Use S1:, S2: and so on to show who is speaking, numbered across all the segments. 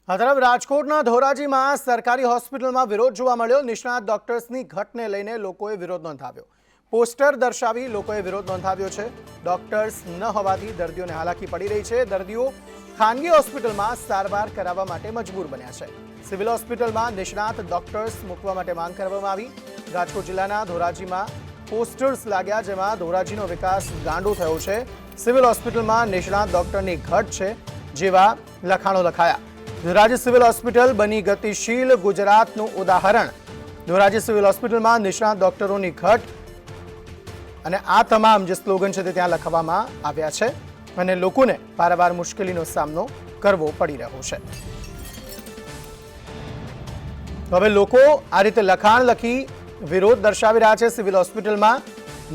S1: આ તરફ રાજકોટના ધોરાજીમાં સરકારી હોસ્પિટલમાં વિરોધ જોવા મળ્યો। નિષ્ણાત ડોક્ટર્સની ઘટને લઈને લોકોએ વિરોધ નોંધાવ્યો। પોસ્ટર દર્શાવી લોકોએ વિરોધ નોંધાવ્યો છે। ડોક્ટર્સ ન હોવાથી દર્દીઓને હાલાકી પડી રહી છે। દર્દીઓ ખાનગી હોસ્પિટલમાં સારવાર કરાવવા માટે મજબૂર બન્યા છે। સિવિલ હોસ્પિટલમાં નિષ્ણાત ડોક્ટર્સ મૂકવા માટે માંગ કરવામાં આવી। રાજકોટ જિલ્લાના ધોરાજીમાં પોસ્ટર્સ लाग्या, જેમાં ધોરાજીનો વિકાસ ગાંડો થયો છે। સિવિલ હોસ્પિટલમાં નિષ્ણાત ડોક્ટરની ઘટ છે જેવા લખાણો લખાયા। ધોરાજી સિવિલ હોસ્પિટલ બની ગતિशील ગુજરાતનું ઉદાહરણ। ધોરાજી સિવિલ હોસ્પિટલમાં નિષ્ણાત ડોક્ટરોની ઘટ અને આ તમામ જે સ્લોગન છે તે ત્યાં લખવામાં આવ્યા છે અને લોકોને વારંવાર મુશ્કેલીનો સામનો કરવો પડી રહ્યો છે। હવે લોકો આ રીતે લખાણ લખી વિરોધ દર્શાવી રહ્યા છે। સિવિલ હોસ્પિટલમાં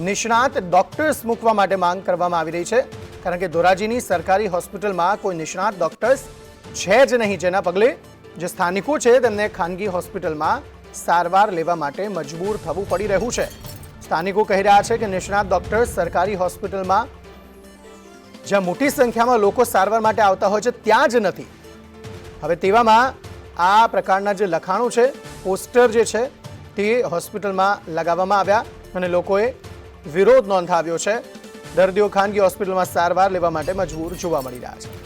S1: નિષ્ણાત ડોક્ટર્સ મૂકવા માટે માંગ કરવામાં આવી રહી છે, કારણ કે ધોરાજીની સરકારી હોસ્પિટલમાં કોઈ નિષ્ણાત ડોક્ટર્સ છે જ નહીં, જેના પગલે જે સ્થાનિકો છે તેમને ખાનગી હોસ્પિટલમાં સારવાર લેવા માટે મજબૂર થવું પડી રહ્યું છે। સ્થાનિકો કહી રહ્યા છે કે નિષ્ણાત ડોક્ટર્સ સરકારી હોસ્પિટલમાં જ્યાં મોટી સંખ્યામાં લોકો સારવાર માટે આવતા હોય છે ત્યાં જ નથી। હવે તેવામાં આ પ્રકારના જે લખાણો છે, પોસ્ટર જે છે તે હોસ્પિટલમાં લગાવવામાં આવ્યા અને લોકોએ વિરોધ નોંધાવ્યો છે। દર્દીઓ ખાનગી હોસ્પિટલમાં સારવાર લેવા માટે મજબૂર જોવા મળી રહ્યા છે।